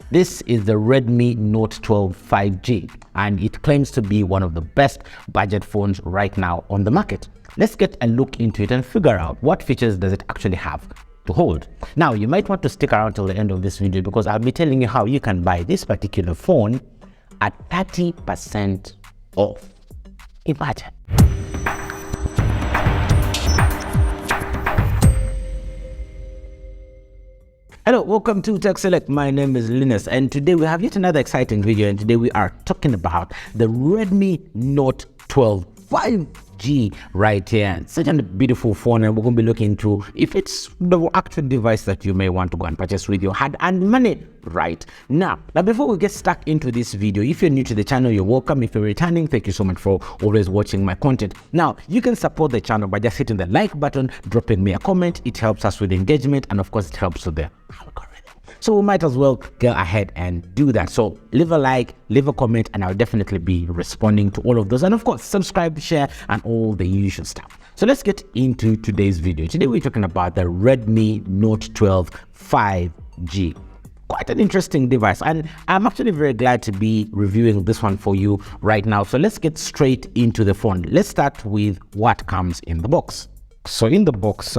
This is the Redmi Note 12 5G, and it claims to be one of the best budget phones right now on the market. Let's get a look into it and figure out what features does it actually have to hold. Now, you might want to stick around till the end of this video because I'll be telling you how you can buy this particular phone at 30% off. Imagine. Hello, welcome to Tech Select. My name is Linus, and today we have yet another exciting video, and today we are talking about the Redmi Note 12 5G right here. Such a beautiful phone, and we're going to be looking into if it's the actual device that you may want to go and purchase with your hard-earned money right now. Now, before we get stuck into this video, if you're new to the channel, you're welcome. If you're returning, thank you so much for always watching my content. Now, you can support the channel by just hitting the like button, dropping me a comment. It helps us with engagement, and of course, it helps with the algorithm. So we might as well go ahead and do that. So leave a like, leave a comment, and I'll definitely be responding to all of those. And of course, subscribe, share, and all the usual stuff. So let's get into today's video. Today we're talking about the Redmi Note 12 5G. Quite an interesting device, and I'm actually very glad to be reviewing this one for you right now. So let's get straight into the phone. Let's start with what comes in the box. So in the box,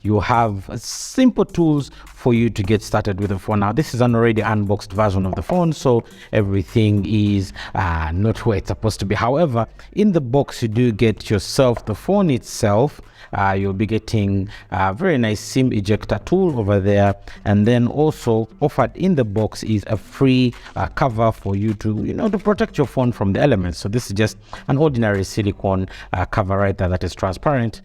you have simple tools for you to get started with the phone. Now, this is an already unboxed version of the phone, so everything is not where it's supposed to be. However, in the box, you do get yourself the phone itself. You'll be getting a very nice SIM ejector tool over there, and then also offered in the box is a free cover for you to, to protect your phone from the elements. So this is just an ordinary silicone cover right there that is transparent.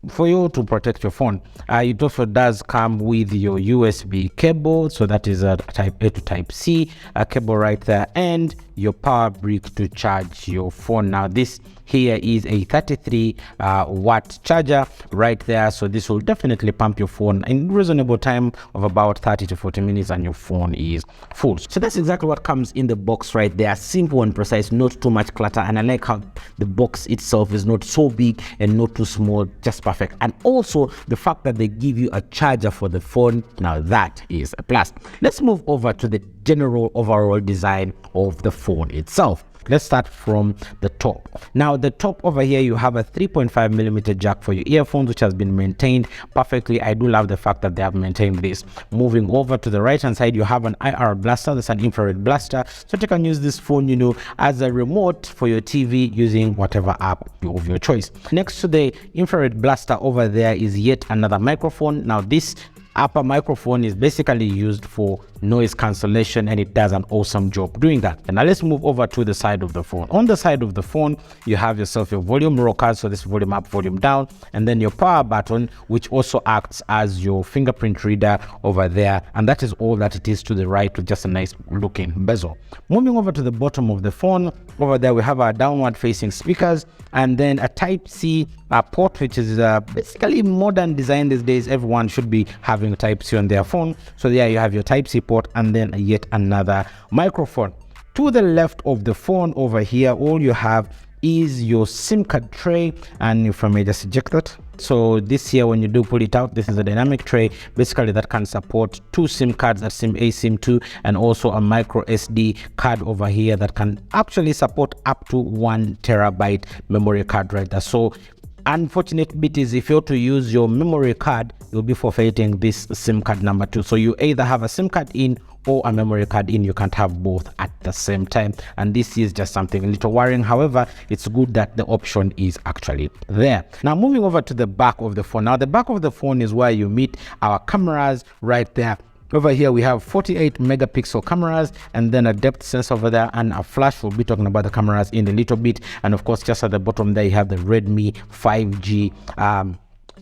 For you to protect your phone. It also does come with your USB cable, so that is a type A to type C cable right there, and your power brick to charge your phone. Now, this here is a 33 watt charger right there, so this will definitely pump your phone in reasonable time of about 30 to 40 minutes, and your phone is full. So that's exactly what comes in the box right there. Simple and precise, not too much clutter, and I like how the box itself is not so big and not too small, just perfect. And also the fact that they give you a charger for the phone, now that is a plus. Let's move over to the general overall design of the phone itself. Let's start from the top. Now, the top over here, you have a 3.5mm jack for your earphones, which has been maintained perfectly. I do love the fact that they have maintained this. Moving over to the right hand side, you have an IR blaster. That's an infrared blaster, so you can use this phone, as a remote for your TV using whatever app of your choice. Next to the infrared blaster over there is yet another microphone. Now, this upper microphone is basically used for noise cancellation, and it does an awesome job doing that. And now let's move over to the side of the phone. On the side of the phone, you have yourself your volume rocker, so this volume up, volume down, and then your power button, which also acts as your fingerprint reader over there. And that is all that it is to the right, with just a nice looking bezel. Moving over to the bottom of the phone, over there we have our downward facing speakers, and then a type C port, which is basically modern design these days. Everyone should be having a type C on their phone. So there you have your type C port, and then yet another microphone. To the left of the phone over here, all you have is your SIM card tray, and if I may just eject that. So this here, when you do pull it out, this is a dynamic tray basically that can support two SIM cards, that's SIM A, SIM 2, and also a micro SD card over here that can actually support up to 1 terabyte memory card right there. So unfortunate bit is if you're to use your memory card, you'll be forfeiting this SIM card number 2. So you either have a SIM card in or a memory card in. You can't have both at the same time, and this is just something a little worrying. However, it's good that the option is actually there. Now, moving over to the back of the phone. Now, the back of the phone is where you meet our cameras right there. Over here we have 48 megapixel cameras, and then a depth sensor over there, and a flash. We'll be talking about the cameras in a little bit. And of course, just at the bottom there, you have the Redmi 5G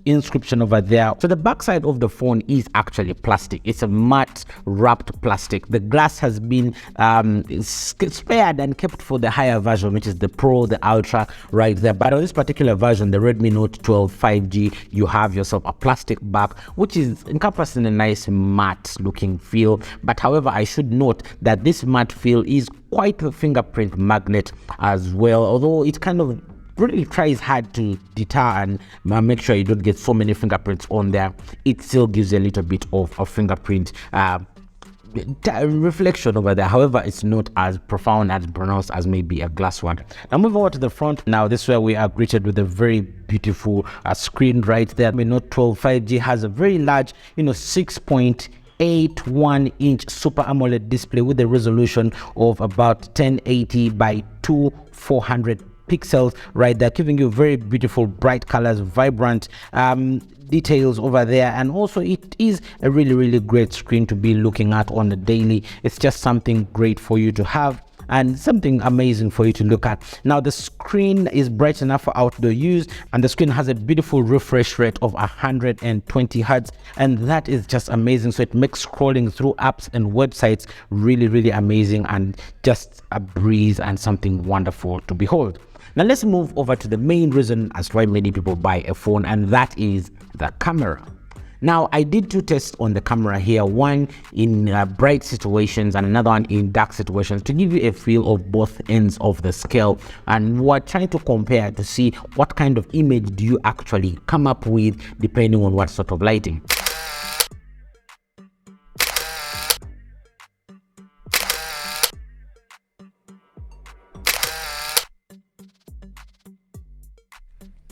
inscription over there. So the backside of the phone is actually plastic. It's a matte wrapped plastic. The glass has been spared and kept for the higher version, which is the Pro, the Ultra right there. But on this particular version, the Redmi Note 12 5G, you have yourself a plastic back, which is encompassing a nice matte looking feel. But however, I should note that this matte feel is quite a fingerprint magnet as well, although it kind of really tries hard to deter and make sure you don't get so many fingerprints on there. It still gives you a little bit of a fingerprint reflection over there. However, it's not as profound and pronounced as maybe a glass one. Now moving over to the front. Now this is where we are greeted with a very beautiful screen right there. Redmi Note 12 5G has a very large 6.81-inch Super AMOLED display with a resolution of about 1080 by 2400 pixels right there, giving you very beautiful bright colors, vibrant details over there. And also it is a really great screen to be looking at on the daily. It's just something great for you to have and something amazing for you to look at. Now the screen is bright enough for outdoor use, and the screen has a beautiful refresh rate of 120 Hz, and that is just amazing. So it makes scrolling through apps and websites really amazing and just a breeze and something wonderful to behold. Now let's move over to the main reason as to why many people buy a phone, and that is the camera. Now I did two tests on the camera here, one in bright situations and another one in dark situations, to give you a feel of both ends of the scale, and we're trying to compare to see what kind of image do you actually come up with depending on what sort of lighting.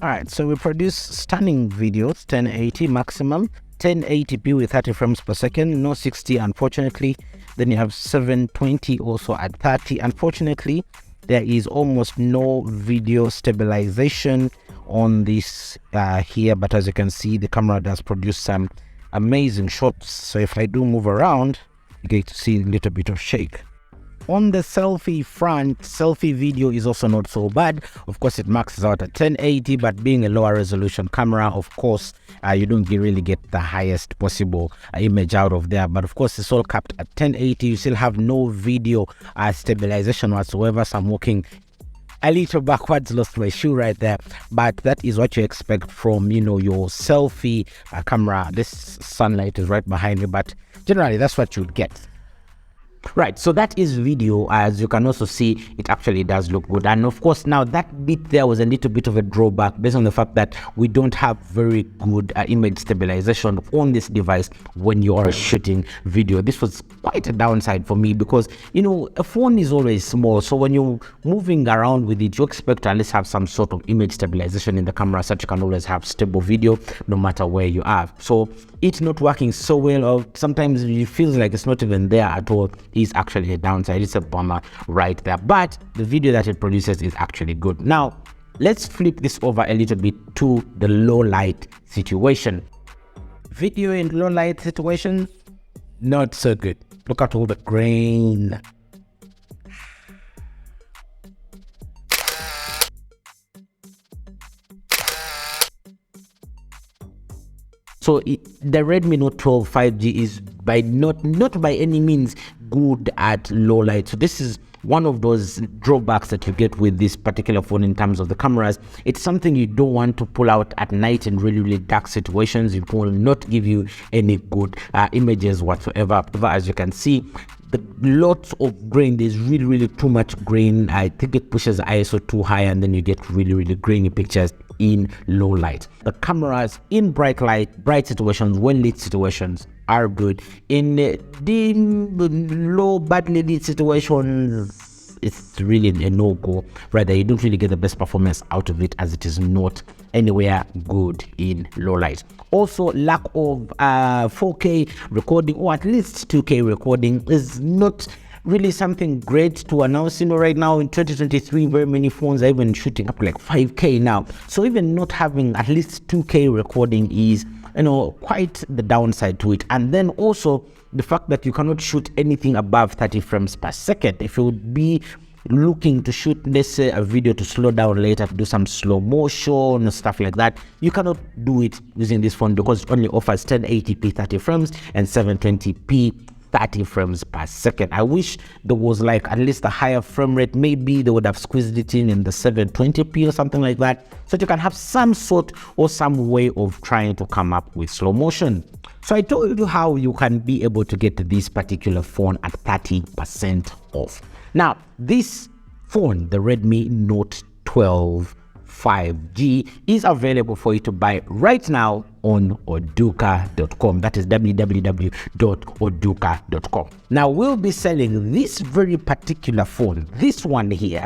Alright, so we produce stunning videos, 1080 maximum, 1080p with 30 frames per second, no 60 unfortunately. Then you have 720 also at 30. Unfortunately, there is almost no video stabilization on this here, but as you can see, the camera does produce some amazing shots. So if I do move around, you get to see a little bit of shake. On the selfie front, selfie video is also not so bad. Of course, it maxes out at 1080, but being a lower resolution camera, of course, you don't really get the highest possible image out of there. But of course, it's all capped at 1080. You still have no video stabilization whatsoever. So I'm walking a little backwards, lost my shoe right there, but that is what you expect from your selfie camera. This sunlight is right behind me, but generally that's what you'd get. Right, so that is video. As you can also see, it actually does look good. And of course, now that bit there was a little bit of a drawback based on the fact that we don't have very good image stabilization on this device when you are shooting video. This was quite a downside for me because a phone is always small, so when you're moving around with it, you expect to at least have some sort of image stabilization in the camera so that you can always have stable video no matter where you are. So it not working so well, or sometimes it feels like it's not even there at all, is actually a downside. It's a bummer right there, but the video that it produces is actually good. Now let's flip this over a little bit to the low light situation. Video in low light situation, not so good. Look at all the grain. So the Redmi Note 12 5G is not by any means good at low light. So this is one of those drawbacks that you get with this particular phone in terms of the cameras. It's something you don't want to pull out at night in really dark situations. It will not give you any good images whatsoever. As you can see, the lots of grain. There's really too much grain. I think it pushes ISO too high, and then you get really grainy pictures in low light. The cameras in bright light, bright situations, well lit situations are good. In dim, low, badly lit situations, it's really a no-go. Rather, you don't really get the best performance out of it, as it is not anywhere good in low light. Also, lack of 4K recording, or at least 2K recording, is not really something great to announce. Right now in 2023, very many phones are even shooting up like 5K now. So even not having at least 2K recording is quite the downside to it. And then also the fact that you cannot shoot anything above 30 frames per second. If you would be looking to shoot, let's say, a video to slow down later, to do some slow motion stuff like that, you cannot do it using this phone because it only offers 1080p 30 frames and 720p 30 frames per second. I wish there was like at least a higher frame rate. Maybe they would have squeezed it in the 720p or something like that, so that you can have some sort or some way of trying to come up with slow motion. So I told you how you can be able to get this particular phone at 30% off. Now this phone, the Redmi Note 12 5G is available for you to buy right now on oduka.com. That is www.oduka.com. Now we'll be selling this very particular phone, this one here,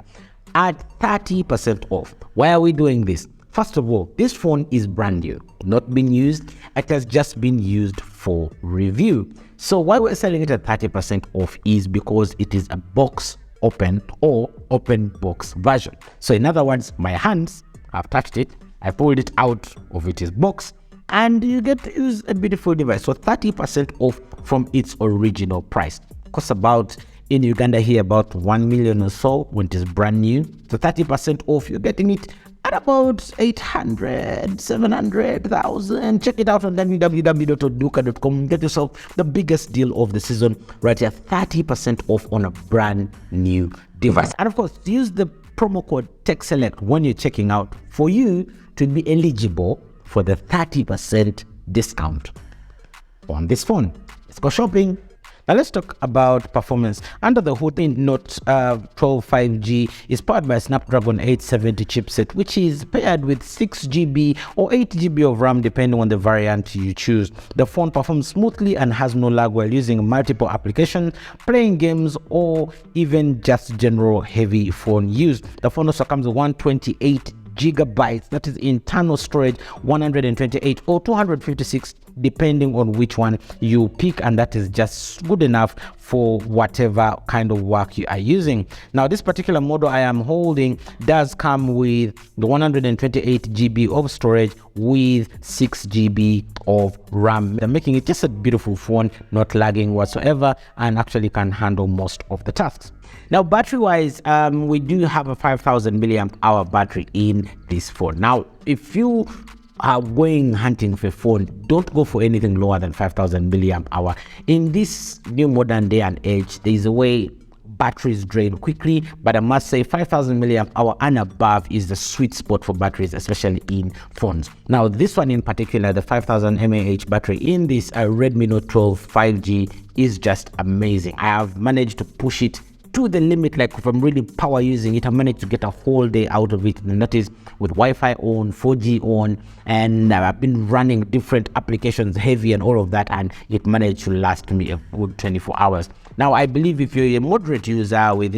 at 30% off. Why are we doing this? First of all, this phone is brand new, not been used. It has just been used for review. So why we're selling it at 30% off is because it is a box open or open box version. So in other words, my hands, I've touched it, I pulled it out of its box, and you get to use a beautiful device. So 30% off from its original price. Costs about, in Uganda here, about 1 million or so when it is brand new. So 30% off, you're getting it at about 800, 700,000. Check it out on www.oduka.com. Get yourself the biggest deal of the season right here, 30% off on a brand new device. And of course, use the promo code TechSelect when you're checking out for you to be eligible for the 30% discount on this phone. Let's go shopping. Now let's talk about performance. Under the hood, the Note 12 5G is powered by a Snapdragon 870 chipset, which is paired with 6 GB or 8 GB of RAM depending on the variant you choose. The phone performs smoothly and has no lag while using multiple applications, playing games, or even just general heavy phone use. The phone also comes with 128 gigabytes, that is internal storage, 128 or 256 depending on which one you pick, and that is just good enough for whatever kind of work you are using. Now this particular model I am holding does come with the 128 GB of storage with 6 GB of RAM. They're making it just a beautiful phone, not lagging whatsoever, and actually can handle most of the tasks. Now battery wise, we do have a 5000 milliamp hour battery in this phone. Now if you are going hunting for a phone, don't go for anything lower than 5000 milliamp hour. In this new modern day and age, there is a way batteries drain quickly, but I must say 5000 milliamp hour and above is the sweet spot for batteries, especially in phones. Now this one in particular, the 5000 mAh battery in this Redmi Note 12 5G is just amazing. I have managed to push it to the limit. Like if I'm really power using it, I managed to get a whole day out of it. And that is with Wi-Fi on, 4G on, and I've been running different applications heavy and all of that, and it managed to last me a good 24 hours. Now I believe if you're a moderate user with,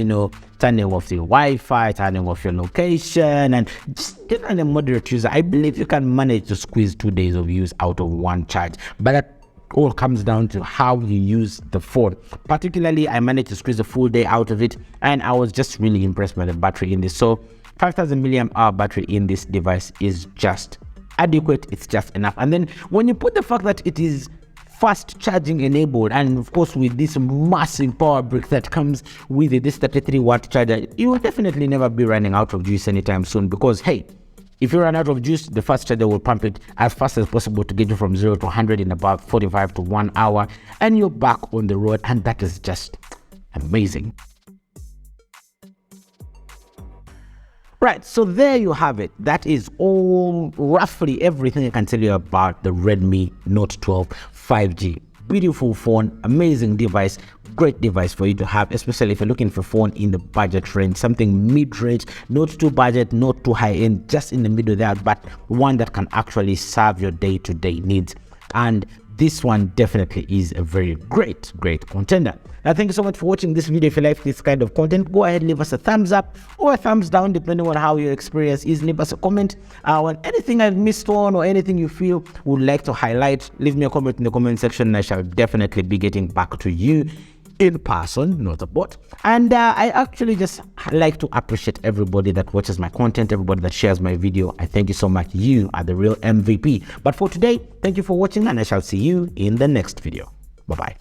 turning off the Wi-Fi, turning off your location, and just getting a moderate user, I believe you can manage to squeeze 2 days of use out of one charge. But that all comes down to how you use the phone. Particularly, I managed to squeeze a full day out of it, and I was just really impressed by the battery in this. So 5000 milliamp hour battery in this device is just adequate. It's just enough. And then when you put the fact that it is fast charging enabled, and of course with this massive power brick that comes with it, this 33-watt charger, you will definitely never be running out of juice anytime soon, because hey, if you run out of juice, the fast charger will pump it as fast as possible to get you from 0 to 100 in about 45 to 1 hour, and you're back on the road, and that is just amazing. Right, so there you have it. That is all, roughly everything I can tell you about the Redmi Note 12 5G. Beautiful phone, amazing device, great device for you to have, especially if you're looking for a phone in the budget range, something mid-range, not too budget, not too high-end, just in the middle there, but one that can actually serve your day-to-day needs. And this one definitely is a very great contender. Now, thank you so much for watching this video. If you like this kind of content, go ahead, leave us a thumbs up or a thumbs down, depending on how your experience is. Leave us a comment on anything I've missed on or anything you feel would like to highlight. Leave me a comment in the comment section, and I shall definitely be getting back to you in person, not a bot. And I actually just like to appreciate everybody that watches my content, everybody that shares my video. I thank you so much. You are the real MVP. But for today, thank you for watching, and I shall see you in the next video. Bye-bye.